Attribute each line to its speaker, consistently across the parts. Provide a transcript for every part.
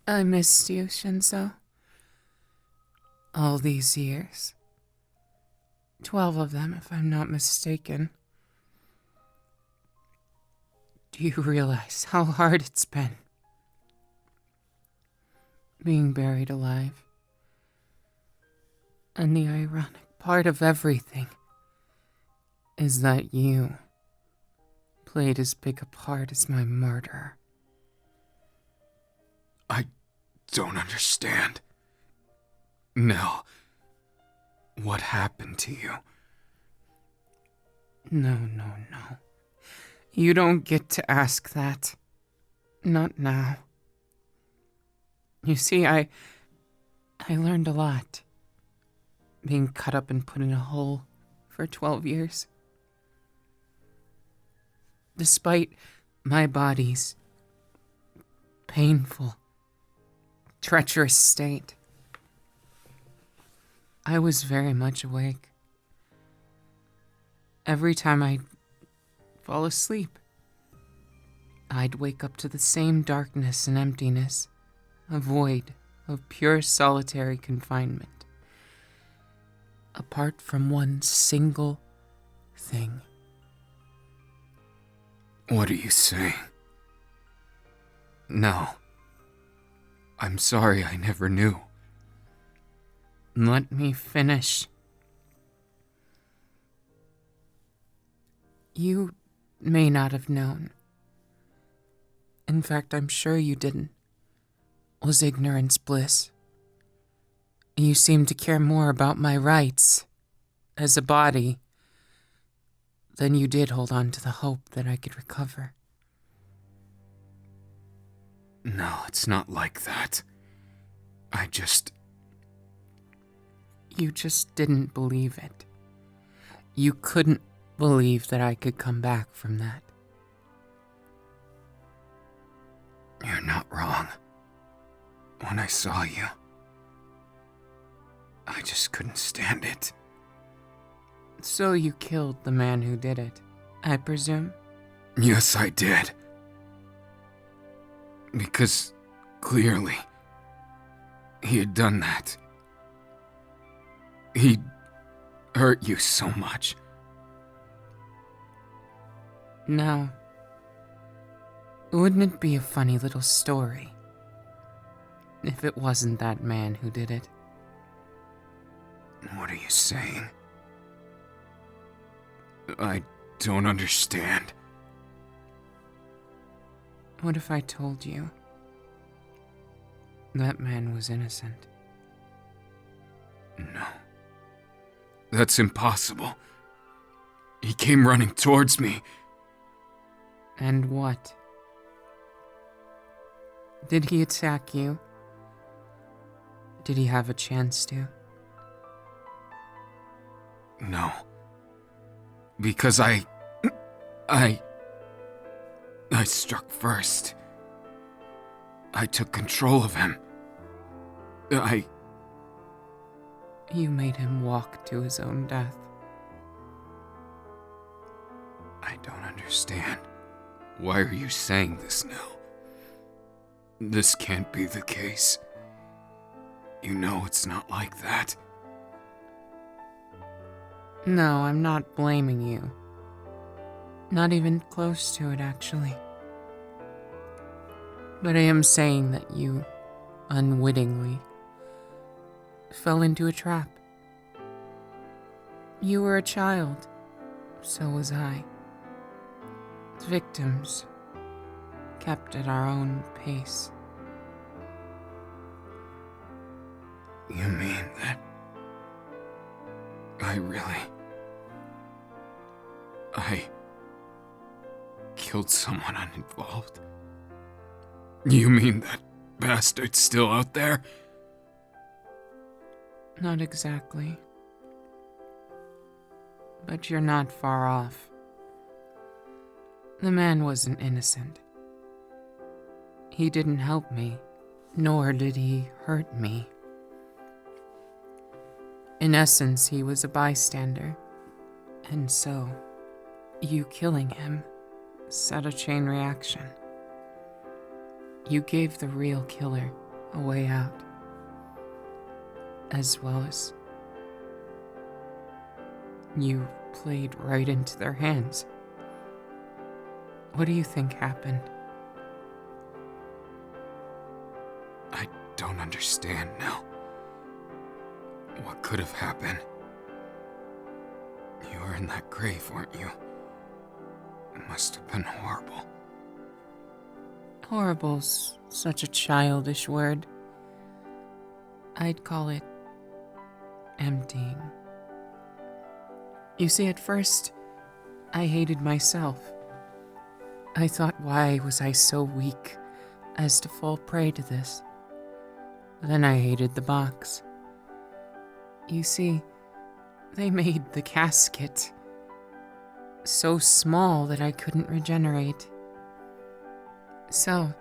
Speaker 1: I missed you, Shinso. All these years. 12 of them, if I'm not mistaken. Do you realize how hard it's been? Being buried alive. And the ironic part of everything is that you played as big a part as my murder.
Speaker 2: I don't understand. Nell, what happened to you?
Speaker 1: No. You don't get to ask that. Not now. You see, I learned a lot. Being cut up and put in a hole for 12 years. Despite my body's painful, treacherous state, I was very much awake. Every time I'd fall asleep, I'd wake up to the same darkness and emptiness, a void of pure solitary confinement, apart from one single thing.
Speaker 2: What are you saying? No. I'm sorry I never knew.
Speaker 1: Let me finish. You may not have known. In fact, I'm sure you didn't. Was ignorance bliss? You seem to care more about my rights as a body than you did hold on to the hope that I could recover.
Speaker 2: No, it's not like that.
Speaker 1: You just didn't believe it. You couldn't believe that I could come back from that.
Speaker 2: You're not wrong. When I saw you, I just couldn't stand it.
Speaker 1: So you killed the man who did it, I presume?
Speaker 2: Yes, I did. Because, clearly, he had done that. He'd hurt you so much.
Speaker 1: Now, wouldn't it be a funny little story if it wasn't that man who did it?
Speaker 2: What are you saying? I don't understand.
Speaker 1: What if I told you that man was innocent?
Speaker 2: No. That's impossible. He came running towards me.
Speaker 1: And what? Did he attack you? Did he have a chance to?
Speaker 2: No. Because I struck first. I took control of him.
Speaker 1: You made him walk to his own death.
Speaker 2: I don't understand. Why are you saying this now? This can't be the case. You know it's not like that.
Speaker 1: No, I'm not blaming you. Not even close to it, actually. But I am saying that you, unwittingly, fell into a trap. You were a child. So was I. Victims, kept at our own pace.
Speaker 2: You mean that I killed someone uninvolved? You mean that bastard's still out there?
Speaker 1: Not exactly. But you're not far off. The man wasn't innocent. He didn't help me, nor did he hurt me. In essence, he was a bystander. And so, you killing him set a chain reaction. You gave the real killer a way out, as well as you played right into their hands. What do you think happened?
Speaker 2: I don't understand now. What could have happened? You were in that grave, weren't you? It must have been horrible.
Speaker 1: Horrible's such a childish word. I'd call it emptying. You see, at first, I hated myself. I thought, why was I so weak as to fall prey to this? Then I hated the box. You see, they made the casket so small that I couldn't regenerate. So,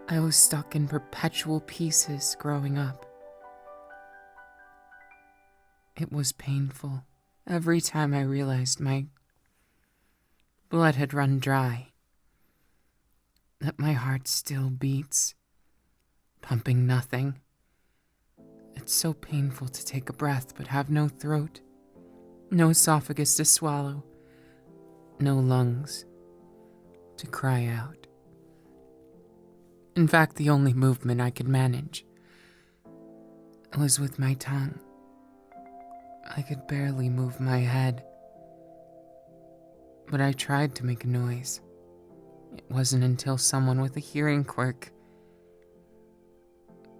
Speaker 1: I was stuck in perpetual pieces growing up. It was painful every time I realized my blood had run dry, that my heart still beats, pumping nothing. It's so painful to take a breath but have no throat, no esophagus to swallow, no lungs to cry out. In fact, the only movement I could manage was with my tongue. I could barely move my head, but I tried to make a noise. It wasn't until someone with a hearing quirk,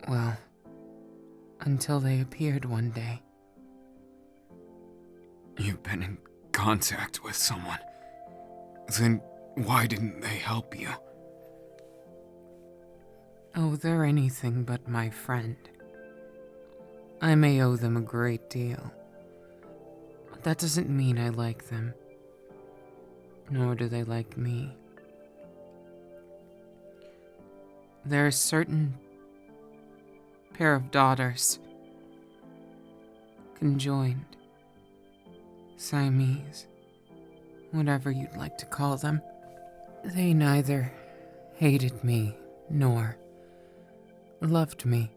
Speaker 1: well, until they appeared one day.
Speaker 2: You've been in contact with someone. Then why didn't they help you?
Speaker 1: Oh, they're anything but my friend. I may owe them a great deal, but that doesn't mean I like them, nor do they like me. There are certain pair of daughters, conjoined, Siamese, whatever you'd like to call them. They neither hated me nor loved me.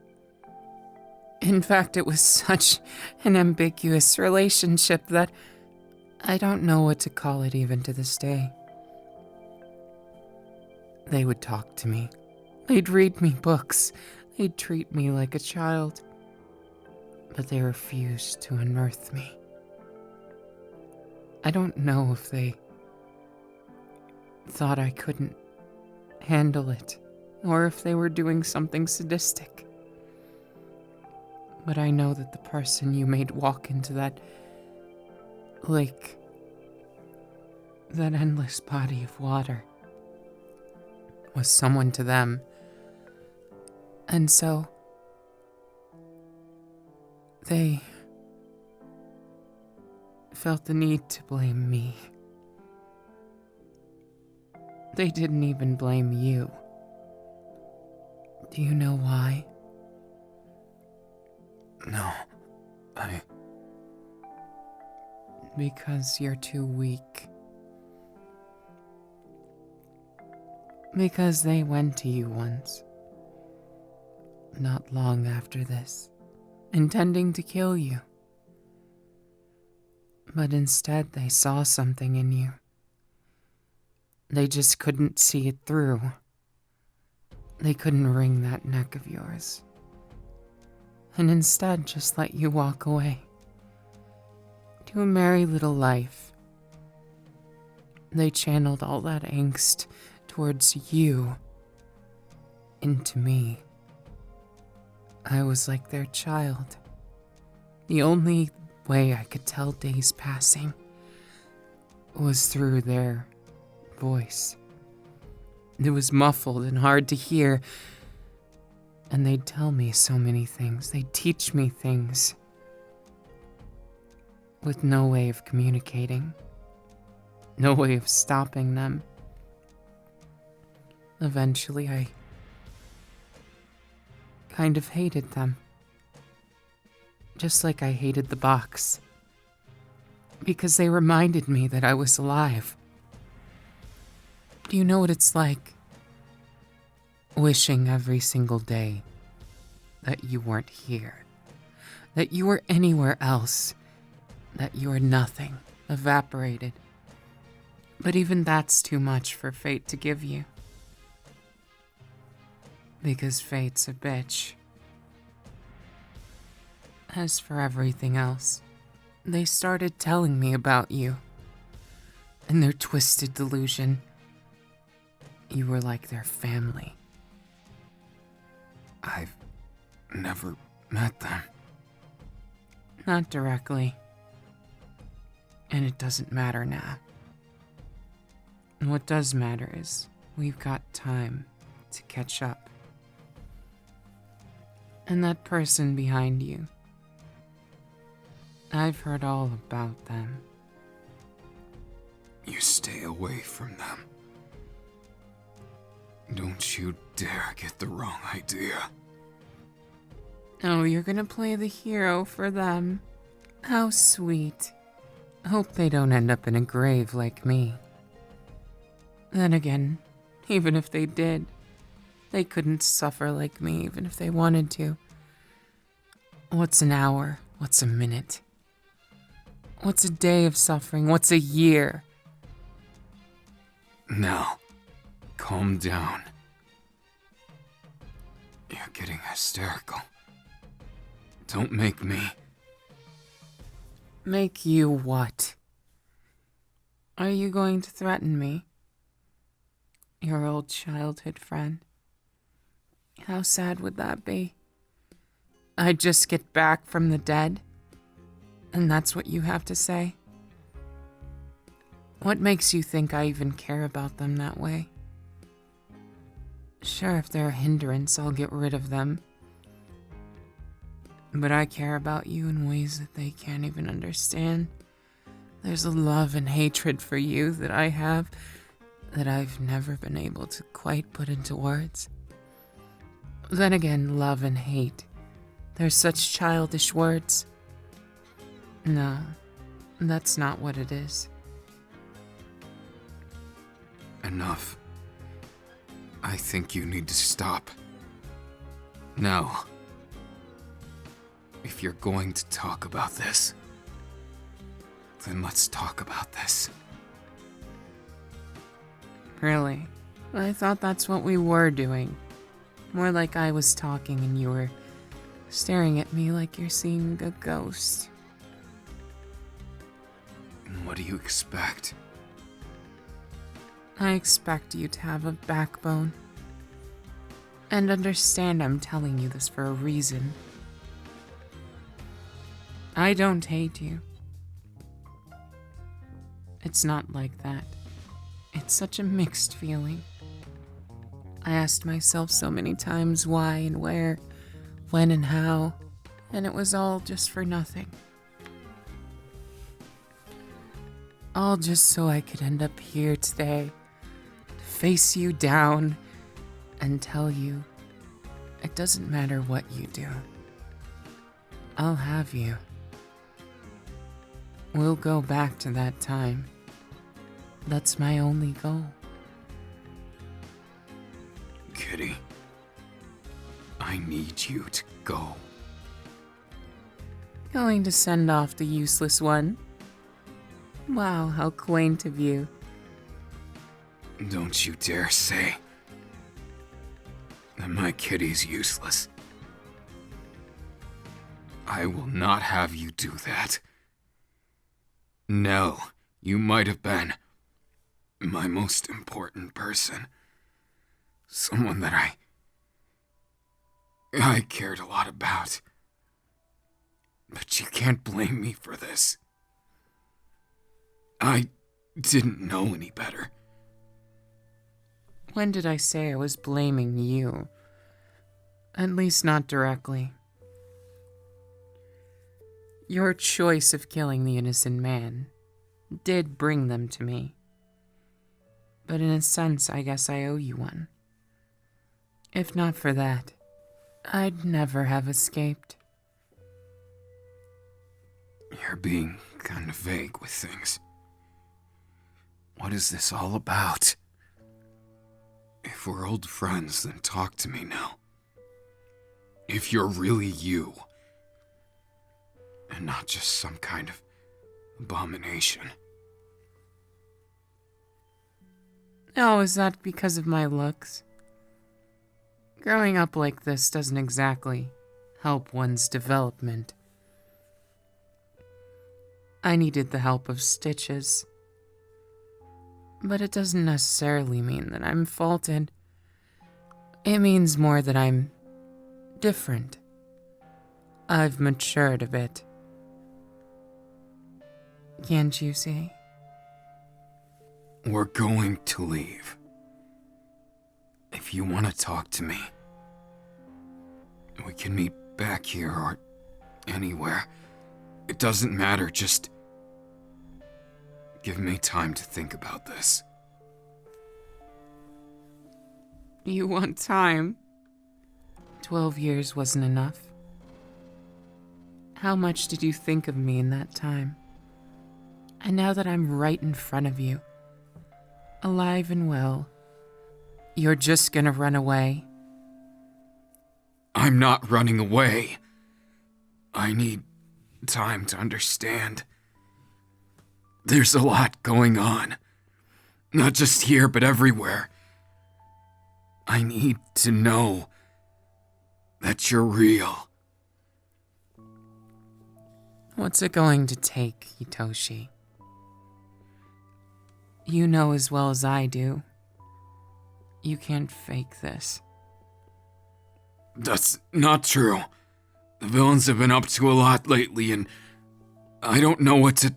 Speaker 1: In fact, it was such an ambiguous relationship that I don't know what to call it even to this day. They would talk to me. They'd read me books. They'd treat me like a child. But they refused to unearth me. I don't know if they thought I couldn't handle it, or if they were doing something sadistic. But I know that the person you made walk into that lake, that endless body of water, was someone to them. And so, they felt the need to blame me. They didn't even blame you. Do you know why?
Speaker 2: No,
Speaker 1: Because you're too weak. Because they went to you once, not long after this, intending to kill you. But instead they saw something in you. They just couldn't see it through. They couldn't wring that neck of yours. And instead just let you walk away to a merry little life. They channeled all that angst towards you into me. I was like their child. The only way I could tell days passing was through their voice. It was muffled and hard to hear, and they'd tell me so many things. They'd teach me things with no way of communicating, no way of stopping them. Eventually, I kind of hated them. Just like I hated the box. Because they reminded me that I was alive. Do you know what it's like? Wishing every single day that you weren't here, that you were anywhere else, that you are nothing, evaporated. But even that's too much for fate to give you. Because fate's a bitch. As for everything else, they started telling me about you. In their twisted delusion, you were like their family.
Speaker 2: I've never met them.
Speaker 1: Not directly. And it doesn't matter now. What does matter is we've got time to catch up. And that person behind you, I've heard all about them.
Speaker 2: You stay away from them. Don't you dare get the wrong idea.
Speaker 1: Oh, you're gonna play the hero for them. How sweet. Hope they don't end up in a grave like me. Then again, even if they did, they couldn't suffer like me even if they wanted to. What's an hour? What's a minute? What's a day of suffering? What's a year?
Speaker 2: Now, calm down. You're getting hysterical. Don't make me.
Speaker 1: Make you what? Are you going to threaten me? Your old childhood friend? How sad would that be? I'd just get back from the dead? And that's what you have to say? What makes you think I even care about them that way? Sure, if they're a hindrance, I'll get rid of them. But I care about you in ways that they can't even understand. There's a love and hatred for you that I have that I've never been able to quite put into words. Then again, love and hate. They're such childish words. No, that's not what it is.
Speaker 2: Enough. I think you need to stop. Now, if you're going to talk about this, then let's talk about this.
Speaker 1: Really? I thought that's what we were doing. More like I was talking and you were staring at me like you're seeing a ghost.
Speaker 2: What do you expect?
Speaker 1: I expect you to have a backbone. And understand I'm telling you this for a reason. I don't hate you. It's not like that. It's such a mixed feeling. I asked myself so many times why and where, when and how, and it was all just for nothing. All just so I could end up here today, face you down, and tell you it doesn't matter what you do. I'll have you. We'll go back to that time. That's my only goal.
Speaker 2: Kitty, I need you to go.
Speaker 1: Going to send off the useless one? Wow, how quaint of you.
Speaker 2: Don't you dare say that my kitty's useless. I will not have you do that. Nell, you might have been my most important person. Someone that I cared a lot about. But you can't blame me for this. I didn't know any better.
Speaker 1: When did I say I was blaming you? At least not directly. Your choice of killing the innocent man did bring them to me. But in a sense, I guess I owe you one. If not for that, I'd never have escaped.
Speaker 2: You're being kind of vague with things. What is this all about? If we're old friends, then talk to me now. if you're really you, and not just some kind of abomination.
Speaker 1: Oh, is that because of my looks? Growing up like this doesn't exactly help one's development. I needed the help of stitches. But it doesn't necessarily mean that I'm faulted. It means more that I'm different. I've matured a bit. Can't you see?
Speaker 2: We're going to leave. If you want to talk to me, we can meet back here or anywhere. It doesn't matter, just give me time to think about this.
Speaker 1: You want time? 12 years wasn't enough. How much did you think of me in that time? And now that I'm right in front of you, alive and well, you're just gonna run away?
Speaker 2: I'm not running away. I need time to understand. There's a lot going on. Not just here, but everywhere. I need to know that you're real.
Speaker 1: What's it going to take, Hitoshi? You know as well as I do. You can't fake this.
Speaker 2: That's not true. The villains have been up to a lot lately, and I don't know what to...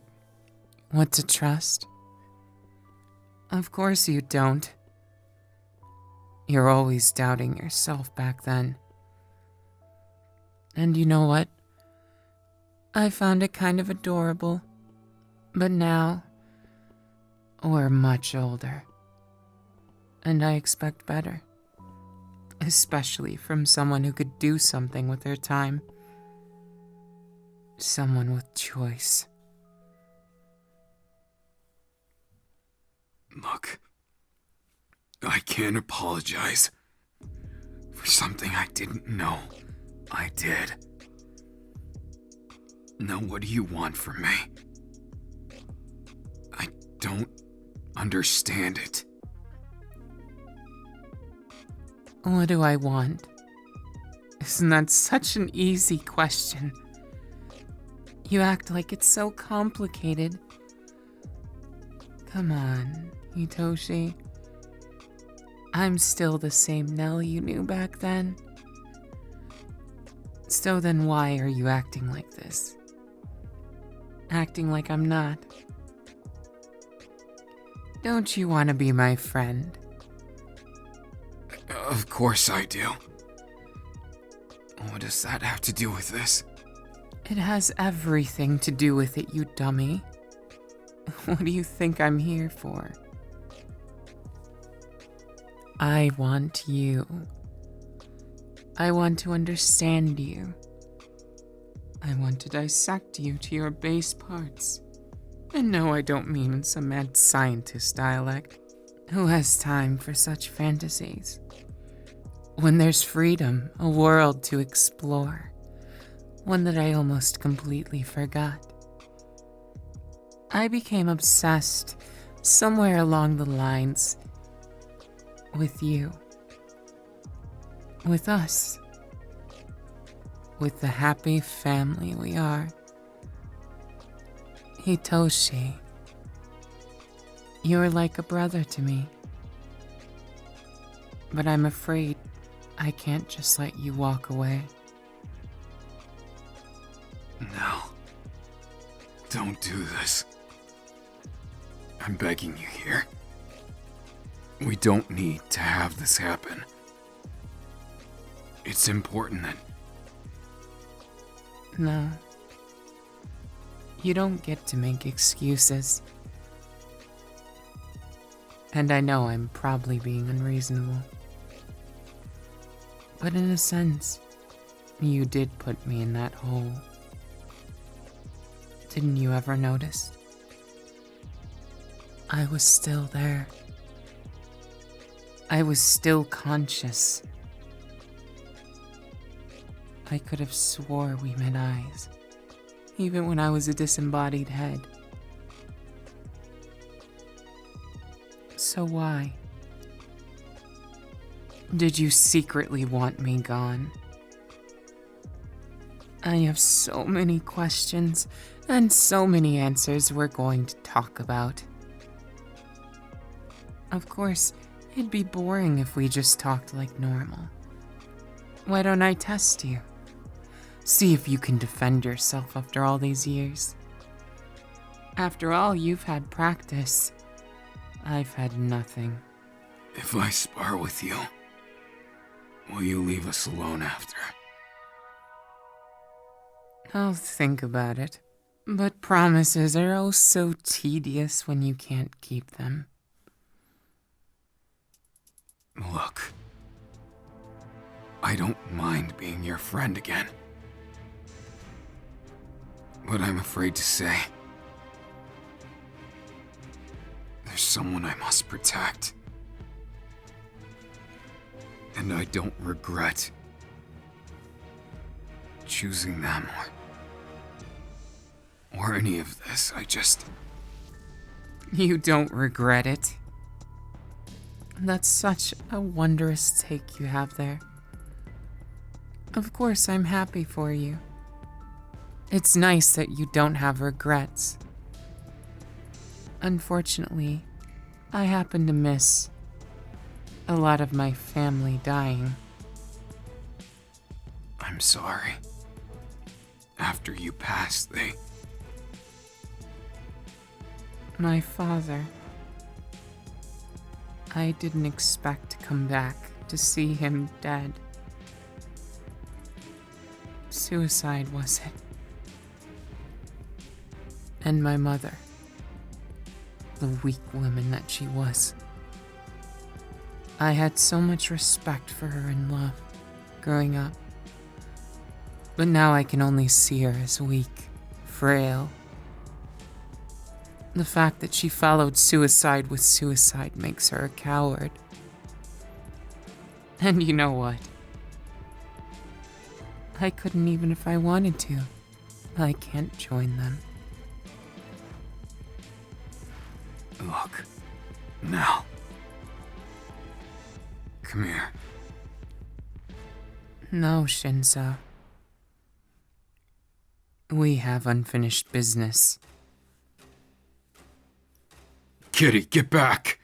Speaker 1: What to trust? Of course you don't. You're always doubting yourself back then. And you know what? I found it kind of adorable. But now, we're much older. And I expect better. Especially from someone who could do something with their time. Someone with choice.
Speaker 2: Look, I can't apologize for something I didn't know I did. Now, what do you want from me? I don't understand it.
Speaker 1: What do I want? Isn't that such an easy question? You act like it's so complicated. Come on, Hitoshi. I'm still the same Nell you knew back then. So then why are you acting like this? Acting like I'm not? Don't you want to be my friend?
Speaker 2: Of course I do. What does that have to do with this?
Speaker 1: It has everything to do with it, you dummy. What do you think I'm here for? I want you. I want to understand you. I want to dissect you to your base parts. And no, I don't mean in some mad scientist dialect. Who has time for such fantasies? When there's freedom, a world to explore. One that I almost completely forgot. I became obsessed somewhere along the lines with you. With us. With the happy family we are. Hitoshi, you're like a brother to me. But I'm afraid I can't just let you walk away.
Speaker 2: No. Don't do this. I'm begging you here. We don't need to have this happen. It's important that...
Speaker 1: No. You don't get to make excuses. And I know I'm probably being unreasonable. But in a sense, you did put me in that hole. Didn't you ever notice? I was still there. I was still conscious. I could have swore we met eyes, even when I was a disembodied head. So why? Did you secretly want me gone? I have so many questions and so many answers we're going to talk about. Of course, it'd be boring if we just talked like normal. Why don't I test you? See if you can defend yourself after all these years. After all, you've had practice. I've had nothing.
Speaker 2: If I spar with you, will you leave us alone after?
Speaker 1: I'll think about it. But promises are oh so tedious when you can't keep them.
Speaker 2: Look, I don't mind being your friend again. But I'm afraid to say, there's someone I must protect. And I don't regret choosing them or any of this.
Speaker 1: You don't regret it. That's such a wondrous take you have there. Of course, I'm happy for you. It's nice that you don't have regrets. Unfortunately, I happen to miss a lot of my family dying.
Speaker 2: I'm sorry. After you passed,
Speaker 1: My father. I didn't expect to come back to see him dead. Suicide, was it? And my mother, the weak woman that she was. I had so much respect for her and love growing up. But now I can only see her as weak, frail. The fact that she followed suicide with suicide makes her a coward. And you know what? I couldn't even if I wanted to. I can't join them.
Speaker 2: Look, Nell. Come here.
Speaker 1: No, Shinso. We have unfinished business.
Speaker 2: Kitty, get back!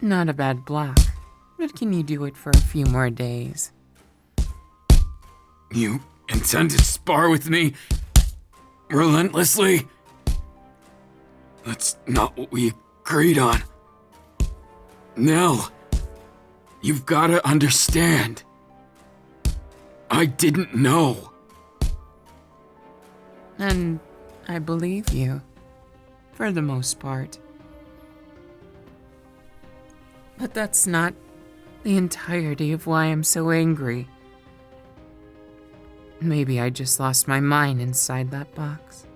Speaker 1: Not a bad block, but can you do it for a few more days?
Speaker 2: You intend to spar with me relentlessly? That's not what we agreed on. Nell, you've gotta understand. I didn't know.
Speaker 1: And I believe you, for the most part. But that's not the entirety of why I'm so angry. Maybe I just lost my mind inside that box.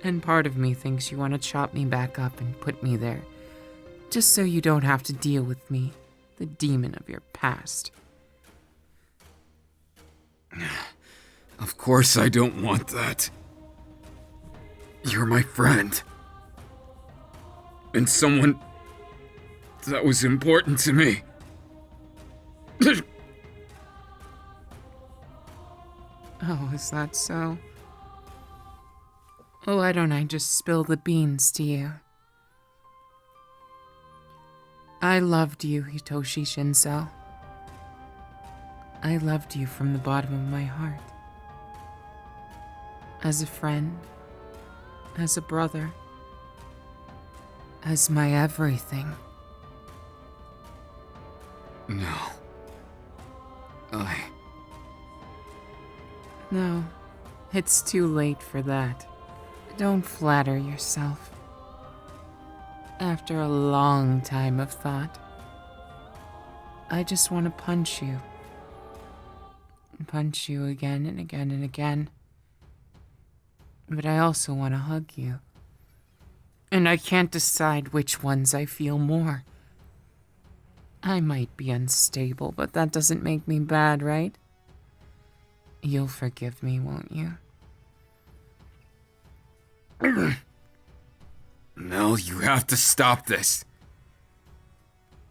Speaker 1: And part of me thinks you want to chop me back up and put me there, just so you don't have to deal with me, the demon of your past.
Speaker 2: Of course I don't want that. You're my friend. And someone that was important to me.
Speaker 1: Oh, is that so? Oh, why don't I just spill the beans to you? I loved you, Hitoshi Shinso. I loved you from the bottom of my heart. As a friend, as a brother, as my everything.
Speaker 2: No.
Speaker 1: No, it's too late for that. Don't flatter yourself. After a long time of thought, I just want to punch you. Punch you again and again and again. But I also want to hug you. And I can't decide which ones I feel more. I might be unstable, but that doesn't make me bad, right? You'll forgive me, won't you?
Speaker 2: Nell, you have to stop this.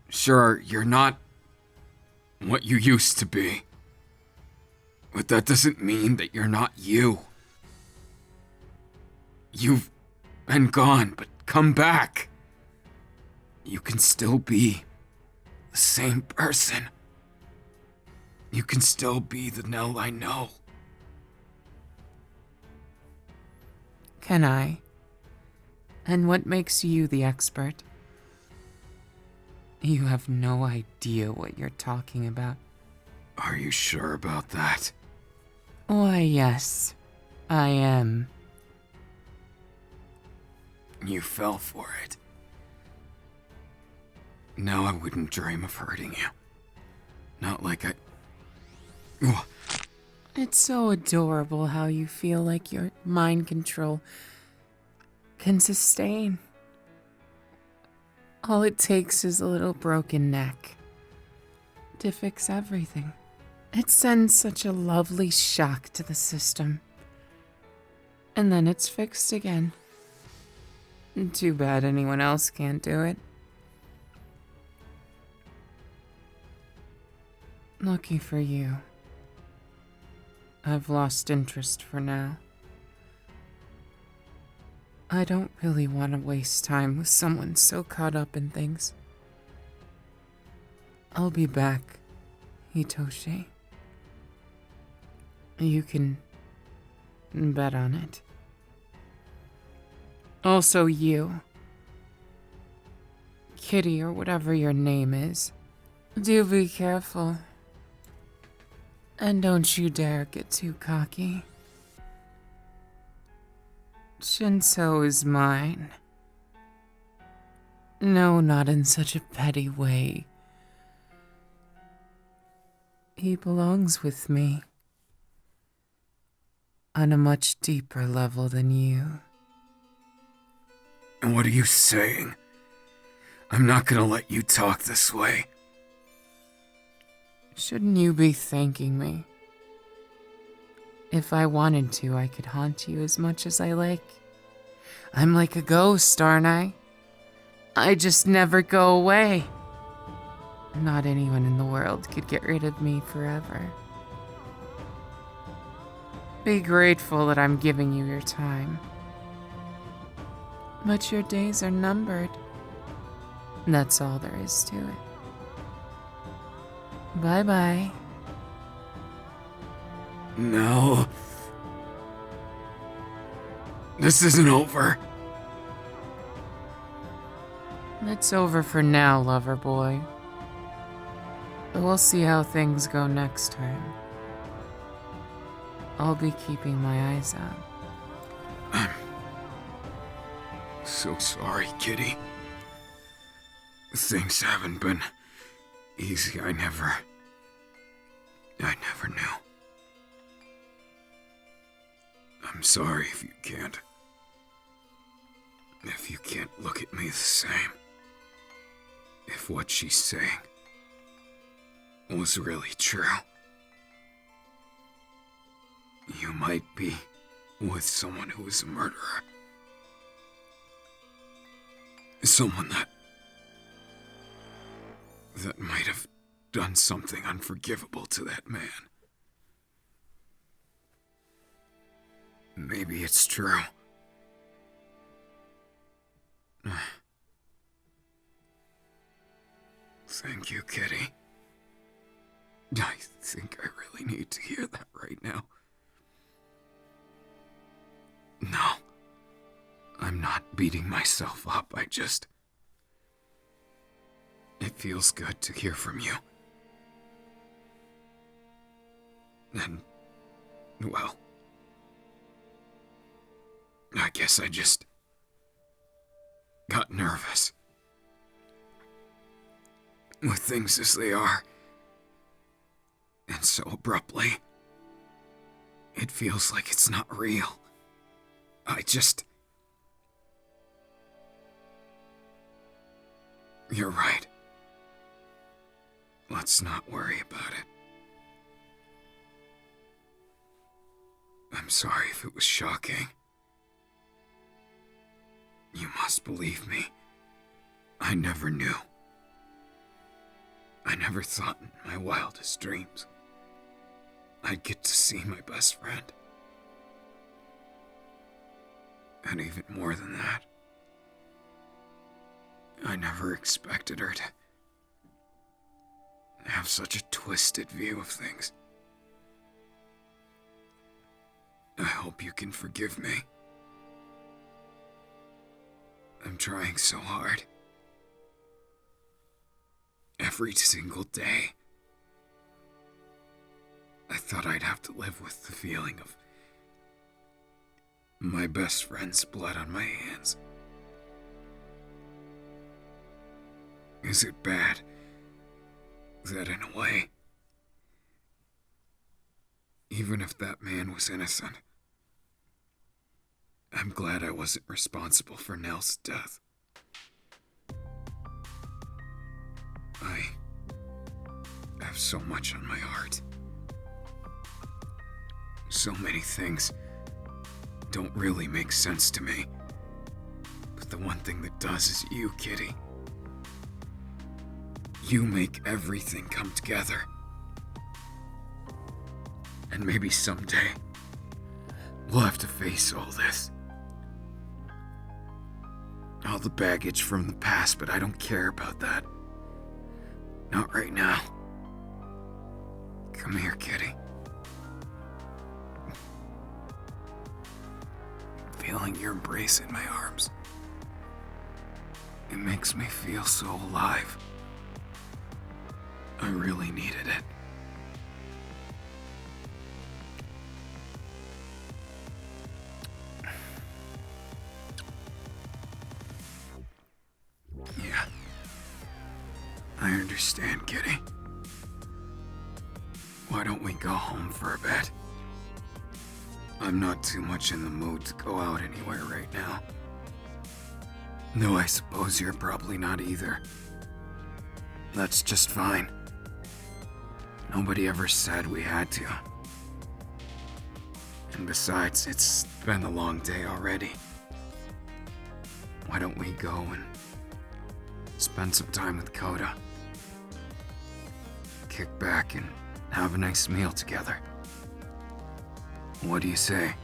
Speaker 2: Sure, you're not what you used to be. But that doesn't mean that you're not you. You've been gone, but come back. You can still be the same person. You can still be the Nell I know.
Speaker 1: Can I? And what makes you the expert? You have no idea what you're talking about.
Speaker 2: Are you sure about that?
Speaker 1: Why, yes, I am.
Speaker 2: You fell for it. No, I wouldn't dream of hurting you. Not like I... Ugh.
Speaker 1: It's so adorable how you feel like your mind control can sustain. All it takes is a little broken neck to fix everything. It sends such a lovely shock to the system. And then it's fixed again. Too bad anyone else can't do it. Lucky for you. I've lost interest for now. I don't really want to waste time with someone so caught up in things. I'll be back, Hitoshi. You can bet on it. Also you, Kitty or whatever your name is, do be careful. And don't you dare get too cocky. Shinso is mine. No, not in such a petty way. He belongs with me. On a much deeper level than you.
Speaker 2: And what are you saying? I'm not gonna let you talk this way.
Speaker 1: Shouldn't you be thanking me? If I wanted to, I could haunt you as much as I like. I'm like a ghost, aren't I? I just never go away. Not anyone in the world could get rid of me forever. Be grateful that I'm giving you your time. But your days are numbered. That's all there is to it. Bye-bye.
Speaker 2: No. This isn't over.
Speaker 1: It's over for now, lover boy. But we'll see how things go next time. I'll be keeping my eyes out.
Speaker 2: I'm so sorry, Kitty. Things haven't been easy. I never knew. I'm sorry if you can't look at me the same. If what she's saying was really true. You might be with someone who is a murderer. Someone that might have done something unforgivable to that man. Maybe it's true. Thank you, Kitty. I think I really need to hear that right now. No, I'm not beating myself up. It feels good to hear from you. And, well, I guess I just got nervous. With things as they are, and so abruptly, it feels like it's not real. You're right. Let's not worry about it. I'm sorry if it was shocking. You must believe me. I never knew. I never thought in my wildest dreams I'd get to see my best friend. And even more than that, I never expected her to have such a twisted view of things. I hope you can forgive me. I'm trying so hard. Every single day. I thought I'd have to live with the feeling of my best friend's blood on my hands. Is it bad that in a way, even if that man was innocent, I'm glad I wasn't responsible for Nell's death. I have so much on my heart. So many things don't really make sense to me. But the one thing that does is you, Kitty. You make everything come together. And maybe someday, we'll have to face all this. All the baggage from the past, but I don't care about that. Not right now. Come here, Kitty. Feeling your embrace in my arms. It makes me feel so alive. I really needed it. Yeah. I understand, Kitty. Why don't we go home for a bit? I'm not too much in the mood to go out anywhere right now. Though I suppose you're probably not either. That's just fine. Nobody ever said we had to. And besides, it's been a long day already. Why don't we go and spend some time with Coda? Kick back and have a nice meal together. What do you say?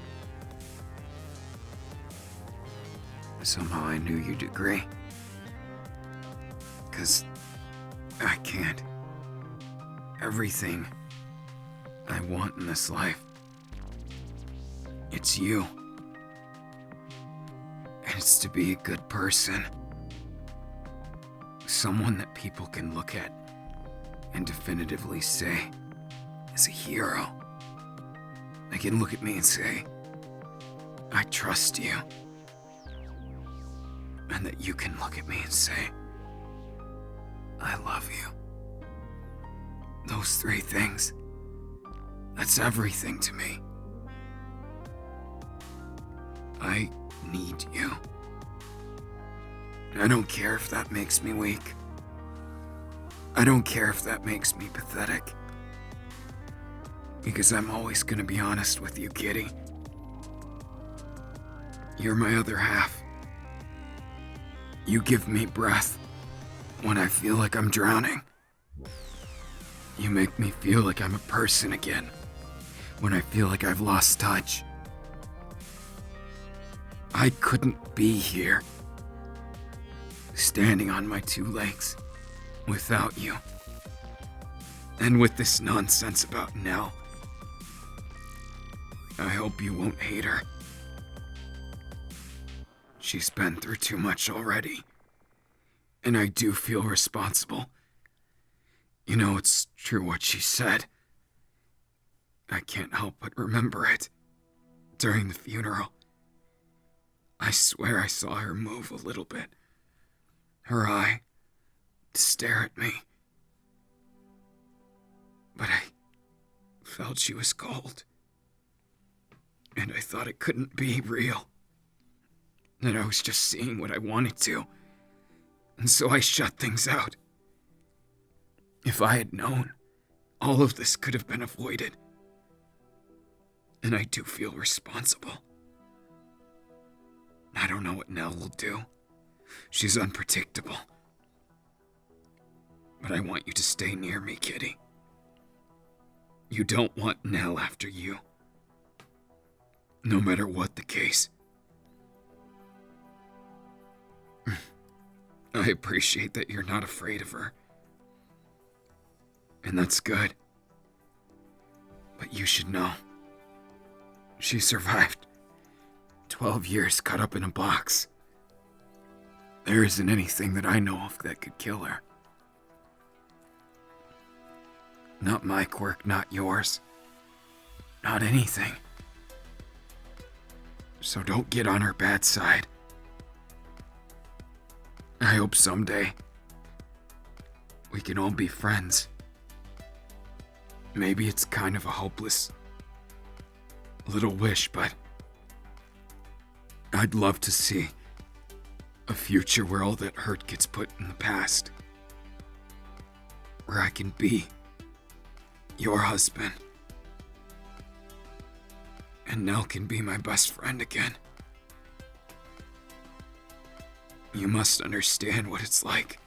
Speaker 2: Somehow I knew you'd agree. 'Cause I can't. Everything I want in this life, it's you. And it's to be a good person. Someone that people can look at and definitively say is a hero. They can look at me and say, I trust you. And that you can look at me and say, I love you. Those three things, that's everything to me. I need you. I don't care if that makes me weak. I don't care if that makes me pathetic. Because I'm always gonna be honest with you, Kitty. You're my other half. You give me breath when I feel like I'm drowning. You make me feel like I'm a person again when I feel like I've lost touch. I couldn't be here, standing on my two legs, without you. And with this nonsense about Nell. I hope you won't hate her. She's been through too much already. And I do feel responsible. You know, it's true what she said. I can't help but remember it. During the funeral. I swear I saw her move a little bit. Her eye. To stare at me. But I felt she was cold. And I thought it couldn't be real. That I was just seeing what I wanted to. And so I shut things out. If I had known, all of this could have been avoided. And I do feel responsible. I don't know what Nell will do. She's unpredictable. But I want you to stay near me, Kitty. You don't want Nell after you. No matter what the case. I appreciate that you're not afraid of her. And that's good. But you should know. She survived 12 years cut up in a box. There isn't anything that I know of that could kill her. Not my quirk, not yours. Not anything. So don't get on her bad side. I hope someday we can all be friends. Maybe it's kind of a hopeless little wish, but I'd love to see a future where all that hurt gets put in the past. Where I can be your husband. And Nell can be my best friend again. You must understand what it's like.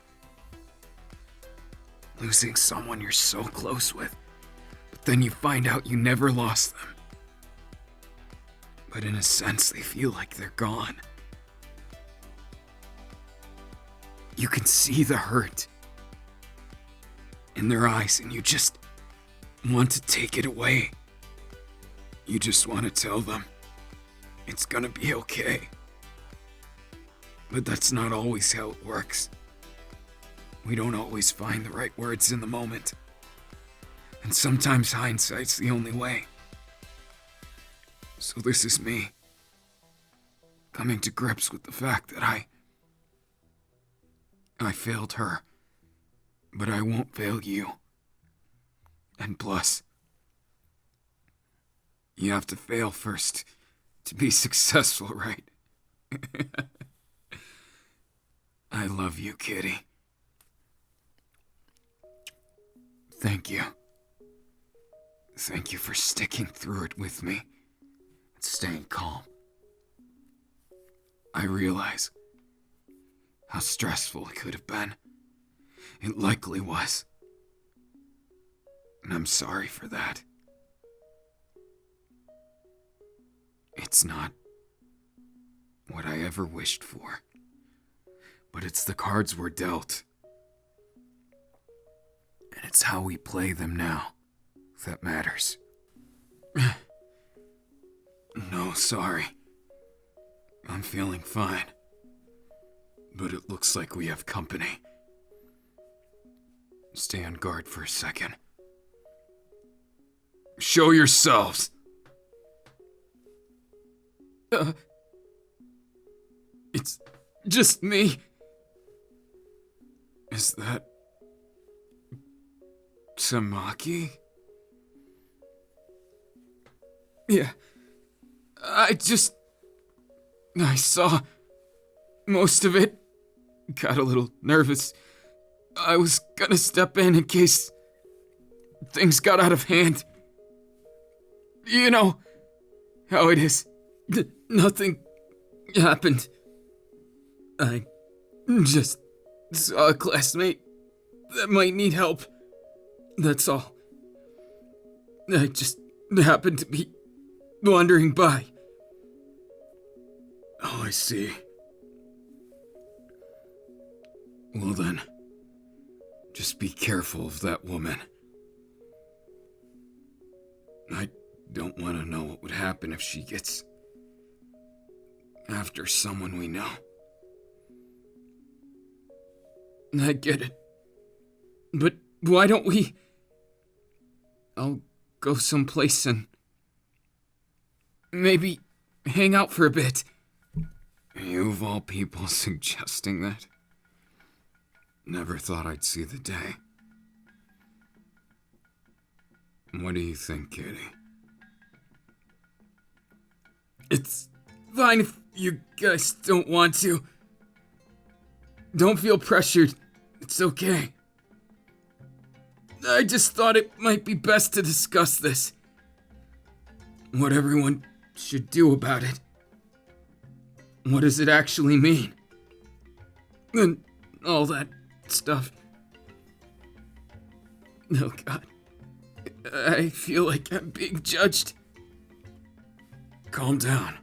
Speaker 2: Losing someone you're so close with, but then you find out you never lost them. But in a sense, they feel like they're gone. You can see the hurt in their eyes, and you just want to take it away. You just want to tell them it's gonna be okay. But that's not always how it works. We don't always find the right words in the moment. And sometimes hindsight's the only way. So this is me, coming to grips with the fact that I failed her, but I won't fail you. And plus, you have to fail first to be successful, right? I love you, Kitty. Thank you. Thank you for sticking through it with me and staying calm. I realize how stressful it could have been. It likely was. And I'm sorry for that. It's not what I ever wished for. But it's the cards we're dealt. And it's how we play them now that matters. No, sorry. I'm feeling fine. But it looks like we have company. Stay on guard for a second. Show yourselves! It's just me. Is that Tamaki? Yeah. I saw most of it. Got a little nervous. I was gonna step in case things got out of hand. You know how it is. Nothing happened. I just saw a classmate that might need help. That's all. I just happened to be wandering by. Oh, I see. Well then, just be careful of that woman. I don't want to know what would happen if she gets after someone we know. I get it. But why don't we... I'll go someplace and maybe hang out for a bit. You of all people suggesting that? Never thought I'd see the day. What do you think, Kitty? It's fine if you guys don't want to. Don't feel pressured. It's okay. I just thought it might be best to discuss this. What everyone should do about it. What does it actually mean? And all that stuff. Oh God. I feel like I'm being judged. Calm down.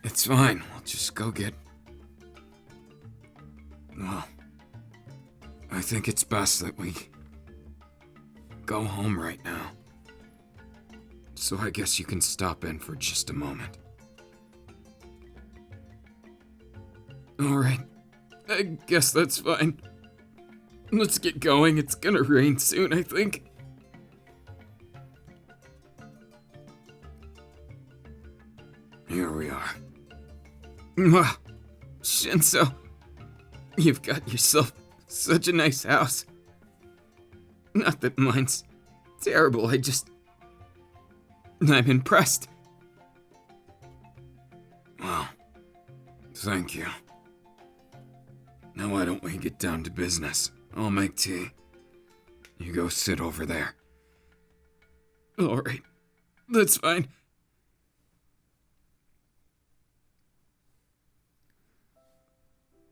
Speaker 2: It's fine. We'll just go get... Well, I think it's best that we go home right now. So I guess you can stop in for just a moment. Alright. I guess that's fine. Let's get going. It's gonna rain soon, I think. Here we are. Wow, Shinso, you've got yourself such a nice house. Not that mine's terrible, I'm impressed. Wow, thank you. Now why don't we get down to business? I'll make tea. You go sit over there. Alright, that's fine.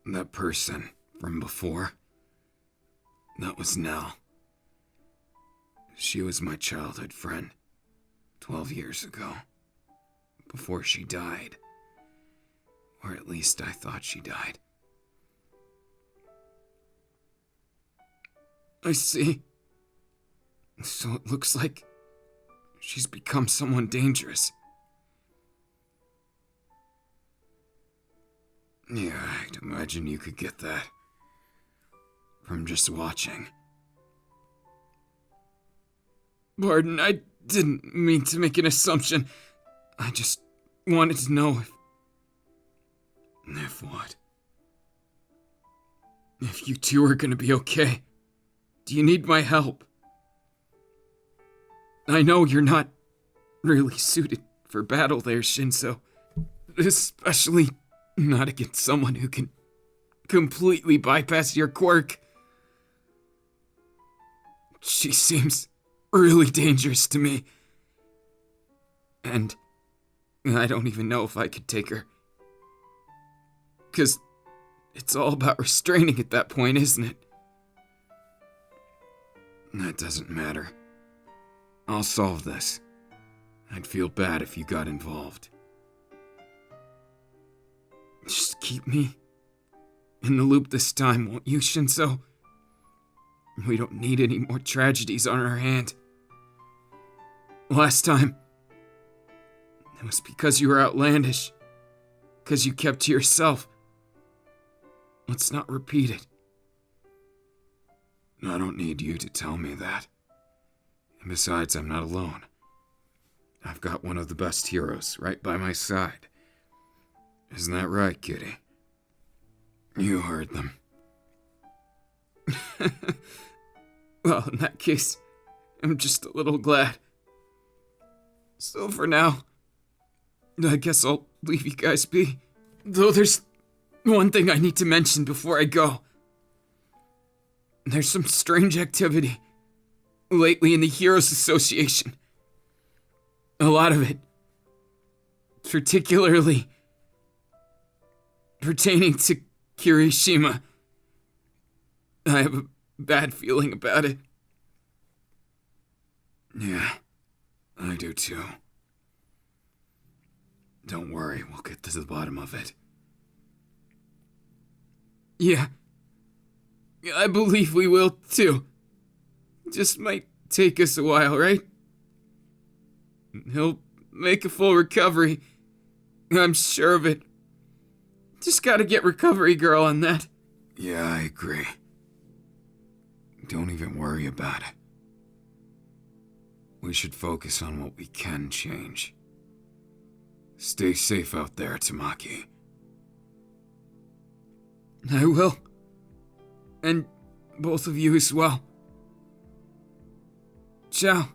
Speaker 2: That person from before, that was Nell. She was my childhood friend, 12 years ago, before she died. Or at least I thought she died. I see. So it looks like she's become someone dangerous. Yeah, I'd imagine you could get that from just watching. Pardon, I didn't mean to make an assumption. I just wanted to know if what? If you two are gonna be okay. Do you need my help? I know you're not really suited for battle there, Shinso. Especially not against someone who can completely bypass your quirk. She seems really dangerous to me. And I don't even know if I could take her. 'Cause it's all about restraining at that point, isn't it? That doesn't matter. I'll solve this. I'd feel bad if you got involved. Just keep me in the loop this time, won't you, Shinso? We don't need any more tragedies on our hand. Last time, it was because you were outlandish. Because you kept to yourself. Let's not repeat it. I don't need you to tell me that. And besides, I'm not alone. I've got one of the best heroes right by my side. Isn't that right, kitty? You heard them. Well, in that case, I'm just a little glad. So for now, I guess I'll leave you guys be. Though there's one thing I need to mention before I go. There's some strange activity lately in the Heroes Association. A lot of it, particularly pertaining to Kirishima. I have a bad feeling about it. Yeah, I do too. Don't worry, we'll get to the bottom of it. Yeah, I believe we will too. Just might take us a while, right? He'll make a full recovery. I'm sure of it. Just gotta get Recovery Girl on that. Yeah, I agree. Don't even worry about it. We should focus on what we can change. Stay safe out there, Tamaki. I will. And both of you as well. Ciao.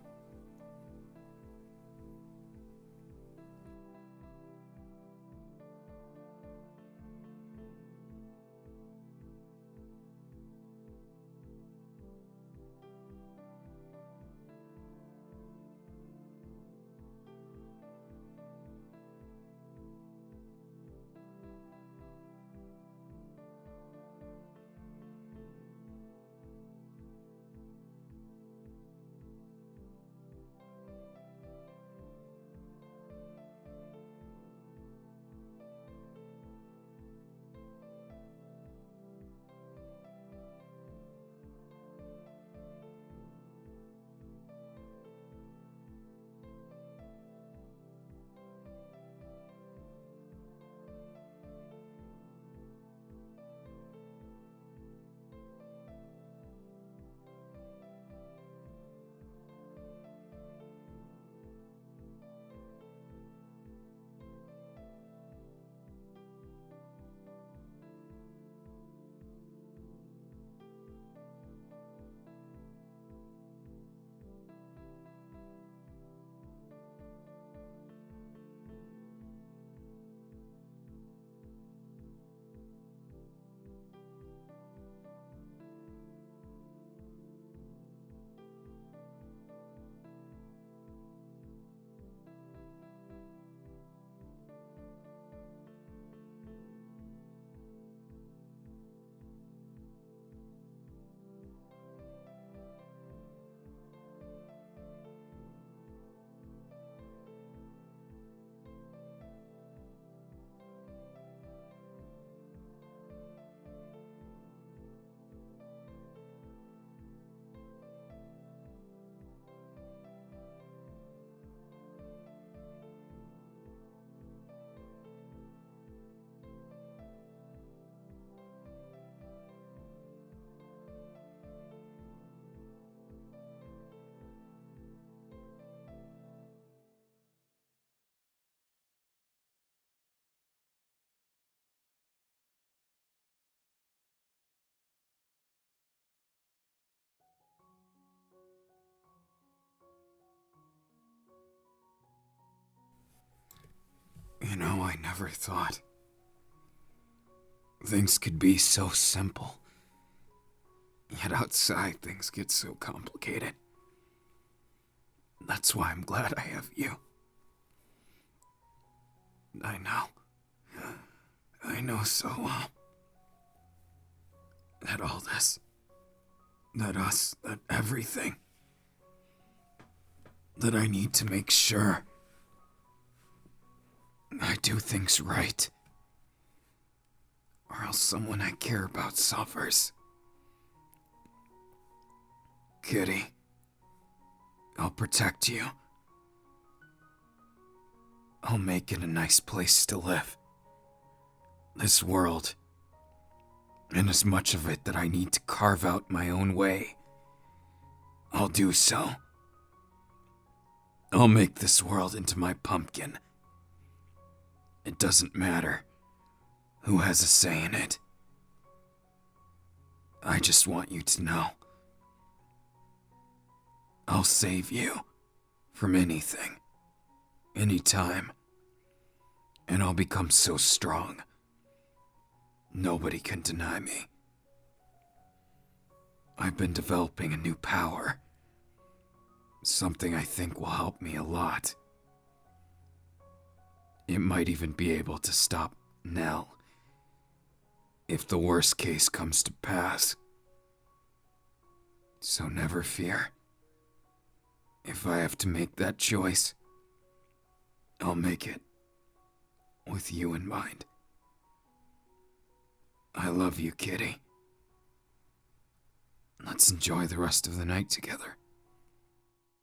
Speaker 2: I never thought things could be so simple. Yet outside, things get so complicated. That's why I'm glad I have you. I know so well that all this, that us, that everything, that I need to make sure I do things right, or else someone I care about suffers. Kitty, I'll protect you. I'll make it a nice place to live. This world, and as much of it that I need to carve out my own way, I'll do so. I'll make this world into my pumpkin. It doesn't matter who has a say in it. I just want you to know I'll save you from anything, anytime, and I'll become so strong nobody can deny me. I've been developing a new power, something I think will help me a lot. It might even be able to stop Nell if the worst case comes to pass. So never fear. If I have to make that choice, I'll make it with you in mind. I love you, Kitty. Let's enjoy the rest of the night together.